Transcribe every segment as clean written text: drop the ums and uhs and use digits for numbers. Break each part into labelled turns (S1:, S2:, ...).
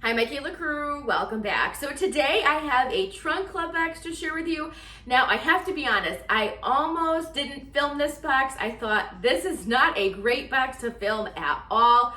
S1: Hi, my Kayla crew, welcome back. So today I have a trunk club box to share with you. Now I have to be honest, I almost didn't film this box. I thought this is not a great box to film at all,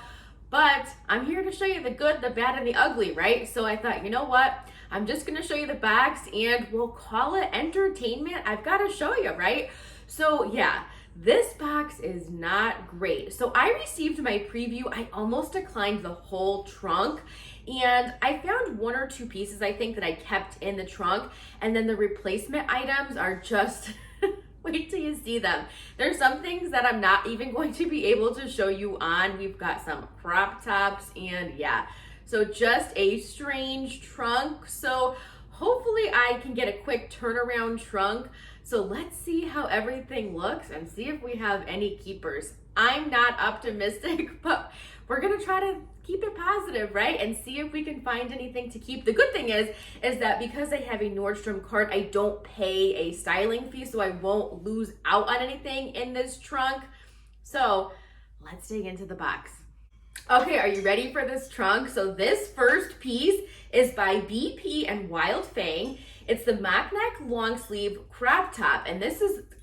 S1: but I'm here to show you the good, the bad, and the ugly, right? So I thought, you know what? I'm just gonna show you the box and we'll call it entertainment. I've gotta show you, right? So yeah. This box is not great. So I received my preview. I almost declined the whole trunk and I found one or two pieces I think that I kept in the trunk, and then the replacement items are just wait till you see them. There's some things that I'm not even going to be able to show you on. We've got some crop tops and yeah, so just a strange trunk. So hopefully I can get a quick turnaround trunk. So let's see how everything looks and see if we have any keepers. I'm not optimistic, but we're gonna try to keep it positive, right? And see if we can find anything to keep. The good thing is that because I have a Nordstrom card, I don't pay a styling fee, so I won't lose out on anything in this trunk. So let's dig into the box. Okay, are you ready for this trunk? So this first piece is by BP and Wildfang. It's the mock neck long sleeve crop top, and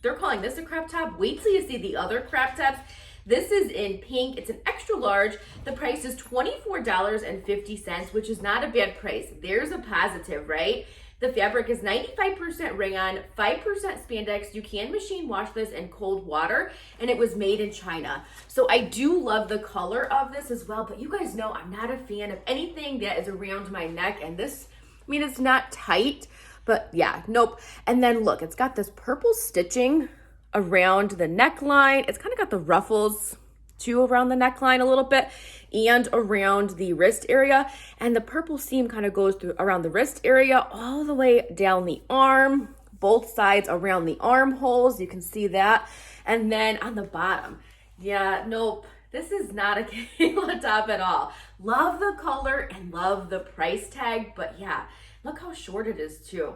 S1: they're calling this a crop top. Wait till you see the other crop tops. This is in pink. It's an extra large. The price is $24.50, which is not a bad price. There's a positive, right? The fabric is 95% rayon, 5% spandex. You can machine wash this in cold water, and it was made in China. So I do love the color of this as well, but you guys know I'm not a fan of anything that is around my neck, and this, I mean, it's not tight, but yeah, nope. And then look, it's got this purple stitching around the neckline. It's kind of got the ruffles too around the neckline a little bit and around the wrist area. And the purple seam kind of goes through around the wrist area all the way down the arm, both sides around the armholes. You can see that. And then on the bottom, yeah, nope. This is not a Kayla top at all. Love the color and love the price tag, but yeah, look how short it is too.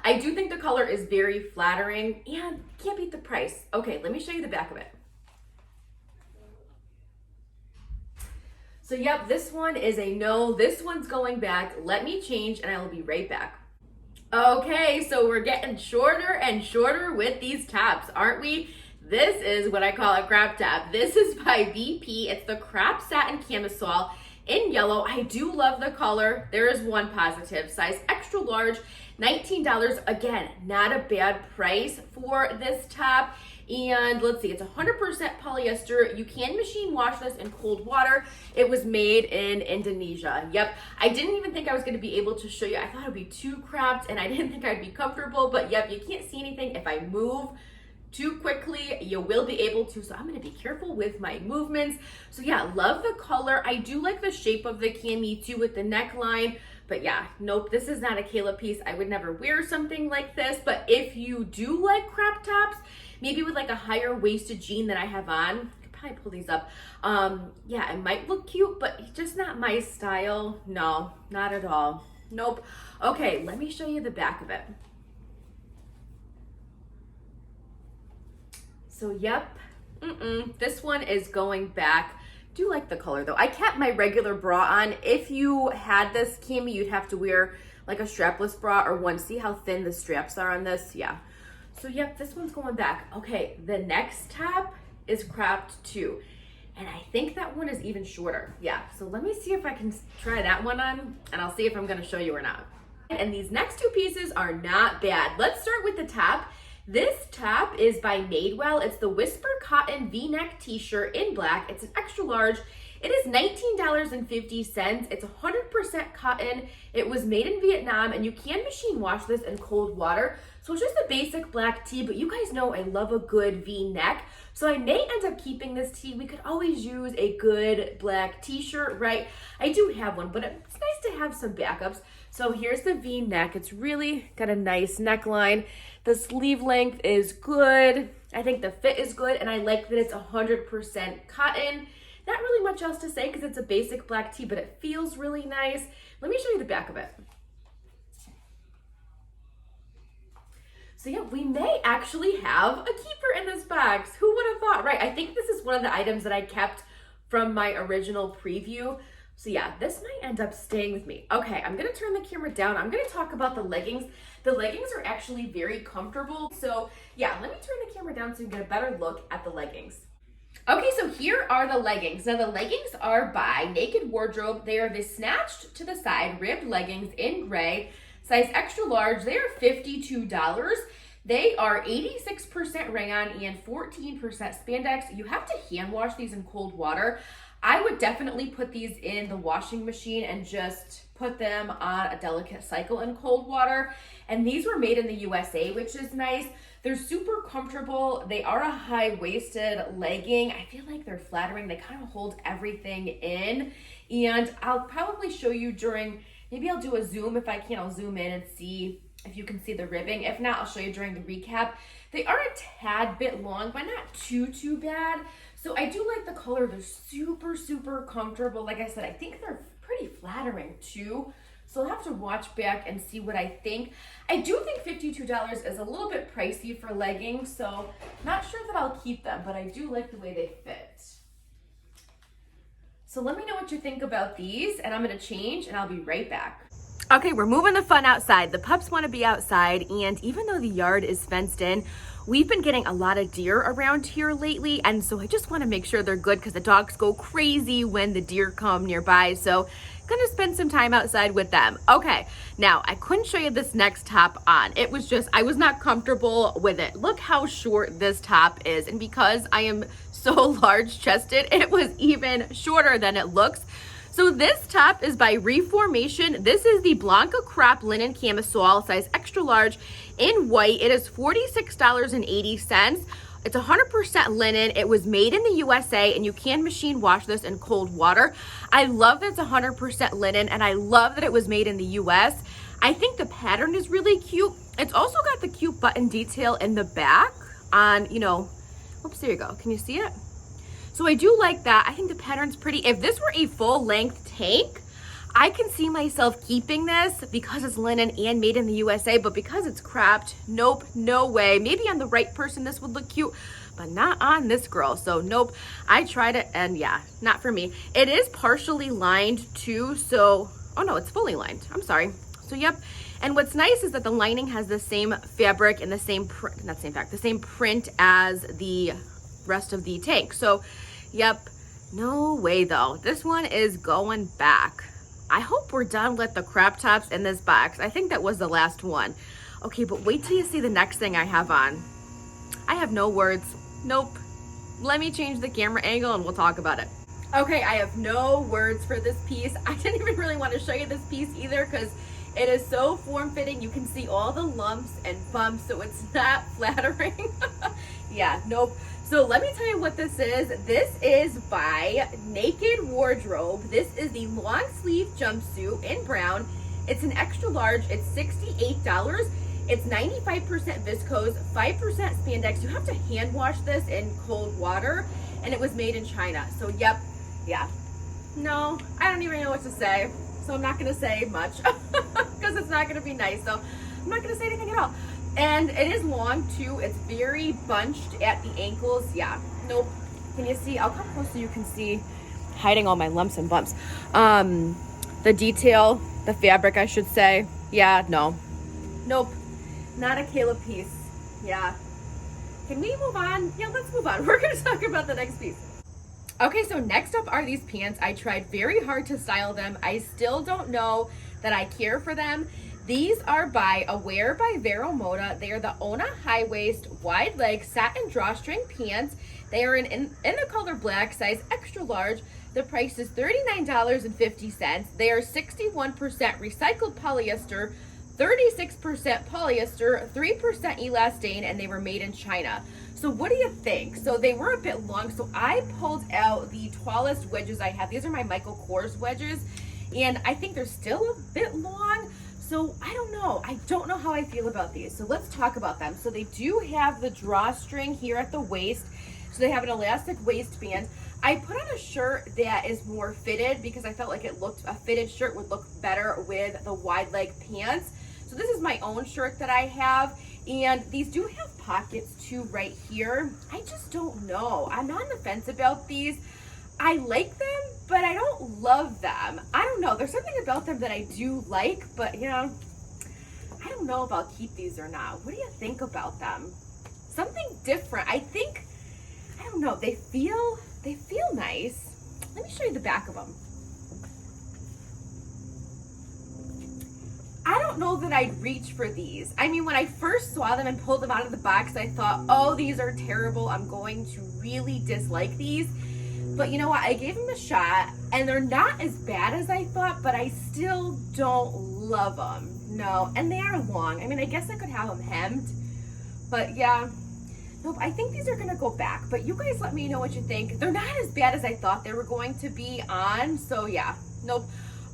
S1: I do think the color is very flattering and can't beat the price. Okay, let me show you the back of it. So yep, this one is a no. This one's going back. Let me change and I will be right back. Okay, so we're getting shorter and shorter with these tops, aren't we? This is what I call a crop top. This is by BP. It's the crop satin camisole in yellow. I do love the color. There is one positive. Size extra large, $19. Again, not a bad price for this top. And let's see, it's 100% polyester. You can machine wash this in cold water. It was made in Indonesia. Yep, I didn't even think I was gonna be able to show you. I thought it would be too cropped and I didn't think I'd be comfortable, but yep, you can't see anything if I move too quickly. You will be able to, so I'm gonna be careful with my movements. So yeah, love the color. I do like the shape of the cami too with the neckline, but yeah, nope, this is not a Kayla piece. I would never wear something like this, but if you do like crop tops, maybe with like a higher waisted jean that I have on, I could probably pull these up. Yeah, it might look cute, but just not my style. No, not at all. Nope. Okay, let me show you the back of it. So yep, this one is going back. Do like the color though. I kept my regular bra on. If you had this cami, you'd have to wear like a strapless bra or one. See how thin the straps are on this? Yeah. So yep, this one's going back. Okay, the next top is cropped too. And I think that one is even shorter. Yeah, so let me see if I can try that one on and I'll see if I'm gonna show you or not. And these next two pieces are not bad. Let's start with the top. This top is by Madewell. It's the Whisper Cotton V-neck t-shirt in black. It's an extra large. It is $19.50. It's 100% cotton. It was made in Vietnam and you can machine wash this in cold water. So it's just a basic black tee, but you guys know I love a good V-neck. So I may end up keeping this tee. We could always use a good black t-shirt, right? I do have one, but it's nice to have some backups. So here's the V-neck. It's really got a nice neckline. The sleeve length is good. I think the fit is good, and I like that it's 100% cotton. Not really much else to say because it's a basic black tee, but it feels really nice. Let me show you the back of it. So yeah, we may actually have a keeper in this box. Who would have thought, right? I think this is one of the items that I kept from my original preview. So yeah, this might end up staying with me. Okay, I'm gonna turn the camera down. I'm gonna talk about the leggings. The leggings are actually very comfortable. So yeah, let me turn the camera down so you can get a better look at the leggings. Okay, so here are the leggings. Now the leggings are by Naked Wardrobe. They are the snatched to the side ribbed leggings in gray, size extra large. They are $52. They are 86% rayon and 14% spandex. You have to hand wash these in cold water. I would definitely put these in the washing machine and just put them on a delicate cycle in cold water. And these were made in the USA, which is nice. They're super comfortable. They are a high-waisted legging. I feel like they're flattering. They kind of hold everything in. And I'll probably show you during, maybe I'll do a zoom. If I can, I'll zoom in and see if you can see the ribbing. If not, I'll show you during the recap. They are a tad bit long, but not too bad. So I do like the color. They're super comfortable. Like I said, I think they're pretty flattering too. So I'll have to watch back and see what I think. I do think $52 is a little bit pricey for leggings, so not sure that I'll keep them, but I do like the way they fit. So let me know what you think about these, and I'm gonna change and I'll be right back. Okay, we're moving the fun outside. The pups wanna be outside, and even though the yard is fenced in, we've been getting a lot of deer around here lately, and so I just wanna make sure they're good because the dogs go crazy when the deer come nearby, so gonna spend some time outside with them. Okay, now I couldn't show you this next top on. It was just, I was not comfortable with it. Look how short this top is, and because I am so large chested, it was even shorter than it looks. So this top is by Reformation. This is the Blanka crop linen camisole, size extra large in white. It is $46.80. It's 100% linen. It was made in the USA, and you can machine wash this in cold water. I love that it's 100% linen, and I love that it was made in the US. I think the pattern is really cute. It's also got the cute button detail in the back on, you know, oops, there you go. Can you see it? So I do like that. I think the pattern's pretty. If this were a full length tank, I can see myself keeping this because it's linen and made in the USA, but because it's cropped, nope, no way. Maybe on the right person this would look cute, but not on this girl. So nope, I tried it and yeah, not for me. It is partially lined too, so, oh no, it's fully lined. I'm sorry. So yep, and what's nice is that the lining has the same fabric and the same print, not same fact, the same print as the rest of the tank. So yep, no way though. This one is going back. I hope we're done with the crop tops in this box. I think that was the last one. Okay, but wait till you see the next thing I have on. I have no words. Nope. Let me change the camera angle and we'll talk about it. Okay, I have no words for this piece. I didn't even really want to show you this piece either because it is so form-fitting. You can see all the lumps and bumps, so it's not flattering. Yeah, nope. So let me tell you what this is. This is by Naked Wardrobe. This is the long sleeve jumpsuit in brown. It's an extra large. It's $68. It's 95% viscose, 5% spandex. You have to hand wash this in cold water, and it was made in China. So yep, yeah. No, I don't even know what to say. So I'm not gonna say much because it's not gonna be nice. So I'm not gonna say anything at all. And it is long too. It's very bunched at the ankles. Yeah, nope. Can you see? I'll come close so you can see, hiding all my lumps and bumps. The detail, the fabric, I should say. Yeah, no. Nope. Not a Kayla piece. Yeah. Can we move on? Yeah, let's move on. We're gonna talk about the next piece. Okay, so next up are these pants. I tried very hard to style them. I still don't know that I care for them. These are by Aware by VERO MODA. They are the Onna high waist, wide leg, satin drawstring pants. They are in the color black, size extra large. The price is $39.50. They are 61% recycled polyester, 36% polyester, 3% elastane, and they were made in China. So what do you think? So they were a bit long, so I pulled out the tallest wedges I have. These are my Michael Kors wedges, and I think they're still a bit long. So I don't know. I don't know how I feel about these. So let's talk about them. So they do have the drawstring here at the waist. So they have an elastic waistband. I put on a shirt that is more fitted because I felt like a fitted shirt would look better with the wide leg pants. So this is my own shirt that I have. And these do have pockets too right here. I just don't know. I'm on the fence about these. I like them, but I don't love them. I don't know. There's something about them that I do like, but you know, I don't know if I'll keep these or not. What do you think about them? Something different. I think, I don't know. They feel nice. Let me show you the back of them. I don't know that I'd reach for these. I mean, when I first saw them and pulled them out of the box, I thought, oh, these are terrible. I'm going to really dislike these. But you know what? I gave them a shot, and they're not as bad as I thought, but I still don't love them. No, and they are long. I mean, I guess I could have them hemmed, but yeah. Nope, I think these are gonna go back, but you guys let me know what you think. They're not as bad as I thought they were going to be on, so yeah, nope.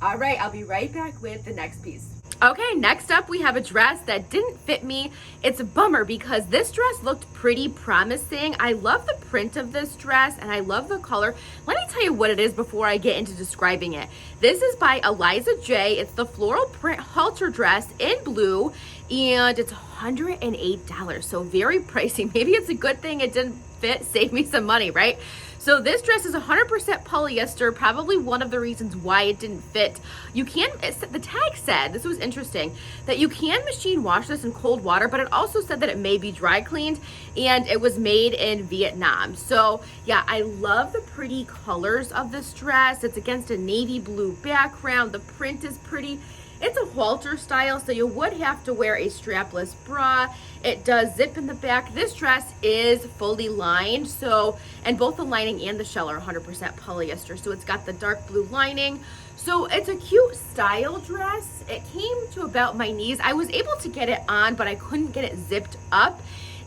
S1: All right, I'll be right back with the next piece. Okay, next up we have a dress that didn't fit me. It's a bummer because this dress looked pretty promising. I love the print of this dress and I love the color. Let me tell you what it is before I get into describing it. This is by ElizaJ. It's the floral print halter dress in blue and it's $108, so very pricey. Maybe it's a good thing it didn't fit, save me some money, right? So this dress is 100% polyester, probably one of the reasons why it didn't fit. You can, the tag said, this was interesting, that you can machine wash this in cold water, but it also said that it may be dry cleaned and it was made in Vietnam. So yeah, I love the pretty colors of this dress. It's against a navy blue background. The print is pretty. It's a halter style, so you would have to wear a strapless bra. It does zip in the back. This dress is fully lined, so, and both the lining and the shell are 100% polyester, so it's got the dark blue lining. So it's a cute style dress. It came to about my knees. I was able to get it on, but I couldn't get it zipped up.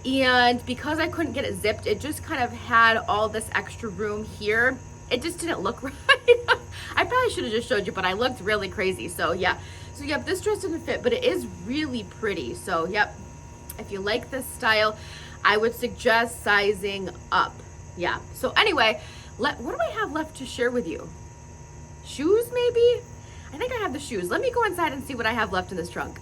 S1: And because I couldn't get it zipped, it just kind of had all this extra room here. It just didn't look right. I probably should have just showed you, but I looked really crazy. So yeah. So yep, this dress didn't fit, but it is really pretty. So yep, if you like this style, I would suggest sizing up. Yeah. So anyway, what do I have left to share with you? Shoes maybe? I think I have the shoes. Let me go inside and see what I have left in this trunk.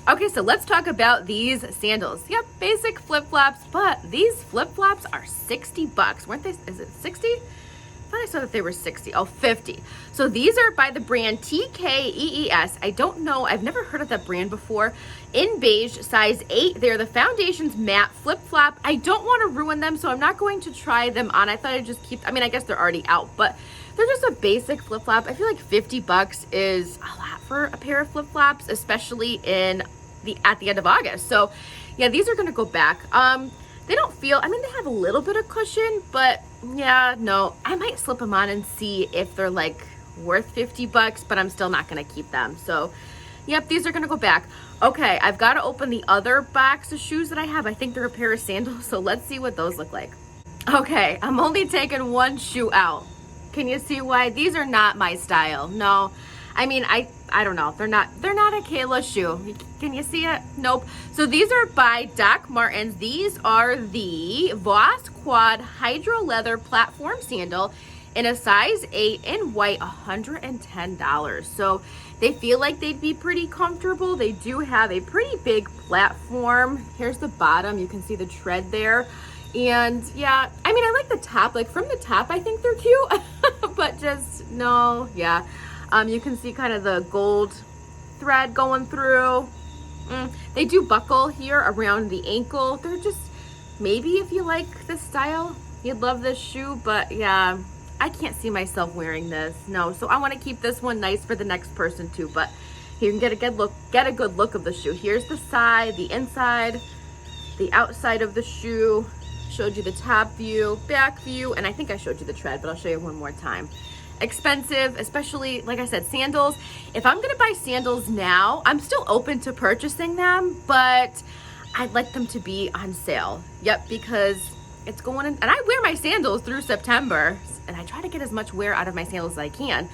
S1: Okay, so let's talk about these sandals. Yep, basic flip-flops, but these flip-flops are 60 bucks. Weren't they, is it 60? I thought I saw that they were 60. Oh, 50. So these are by the brand TKEES. I don't know. I've never heard of that brand before. In beige, size 8. They're the Foundations matte flip-flop. I don't want to ruin them, so I'm not going to try them on. I thought I'd just keep, I mean, I guess they're already out, but they're just a basic flip-flop. I feel like 50 bucks is a lot for a pair of flip-flops, especially at the end of August. So yeah, these are going to go back. They don't feel, I mean, they have a little bit of cushion, but yeah, no, I might slip them on and see if they're like worth 50 bucks, but I'm still not going to keep them. So yep, these are going to go back. Okay, I've got to open the other box of shoes that I have. I think they're a pair of sandals. So let's see what those look like. Okay, I'm only taking one shoe out. Can you see why? These are not my style. No, I mean, I don't know. They're not a Kayla shoe. Can you see it? Nope. So these are by Doc Martens. These are the Voss Quad Hydro Leather Platform Sandal in a size 8 in white, $110. So they feel like they'd be pretty comfortable. They do have a pretty big platform. Here's the bottom. You can see the tread there. And yeah, I mean, I like the top. Like from the top, I think they're cute, but just no, yeah. You can see kind of the gold thread going through. They do buckle here around the ankle. They're just, maybe if you like this style, you'd love this shoe, but yeah, I can't see myself wearing this. No, so I want to keep this one nice for the next person too, but you can get a good look of the shoe. Here's the side, the inside, the outside of the shoe. Showed you the top view, back view, and I think I showed you the tread, but I'll show you one more time. Expensive, especially, like I said, sandals. If I'm gonna buy sandals now, I'm still open to purchasing them, but I'd like them to be on sale. Yep, because it's going in, and I wear my sandals through September, and I try to get as much wear out of my sandals as I can,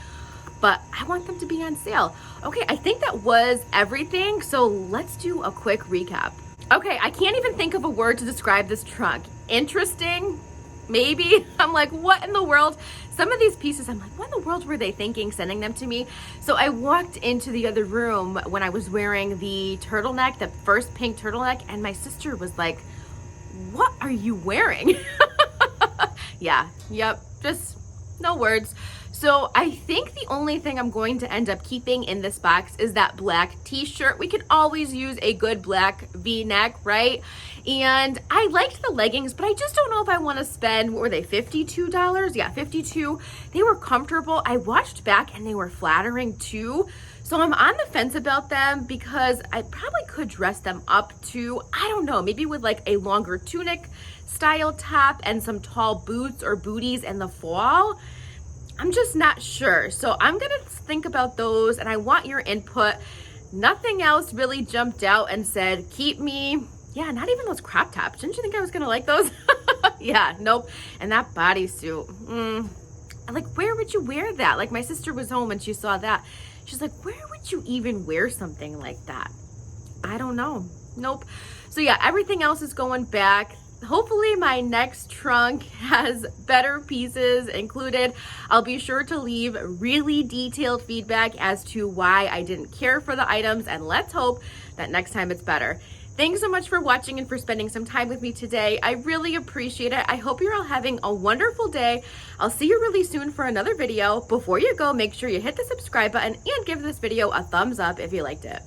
S1: but I want them to be on sale. Okay, I think that was everything, so let's do a quick recap. Okay, I can't even think of a word to describe this trunk. Interesting, maybe. I'm like, what in the world? Some of these pieces, I'm like, what in the world were they thinking sending them to me? So I walked into the other room when I was wearing the turtleneck, the first pink turtleneck, and my sister was like, what are you wearing? Yeah, yep, just, no words. So I think the only thing I'm going to end up keeping in this box is that black t-shirt. We can always use a good black v-neck, right? And I liked the leggings, but I just don't know if I want to spend, what were they, $52? Yeah, $52. They were comfortable. I watched back and they were flattering too. So I'm on the fence about them because I probably could dress them up to, I don't know, maybe with like a longer tunic style top and some tall boots or booties in the fall. I'm just not sure. So I'm gonna think about those and I want your input. Nothing else really jumped out and said, keep me. Yeah, not even those crop tops. Didn't you think I was gonna like those? Yeah, nope. And that bodysuit. Like, where would you wear that? Like, my sister was home and she saw that. She's like, where would you even wear something like that? I don't know. Nope. So yeah, everything else is going back. Hopefully my next trunk has better pieces included. I'll be sure to leave really detailed feedback as to why I didn't care for the items, and let's hope that next time it's better. Thanks so much for watching and for spending some time with me today. I really appreciate it. I hope you're all having a wonderful day. I'll see you really soon for another video. Before you go, make sure you hit the subscribe button and give this video a thumbs up if you liked it.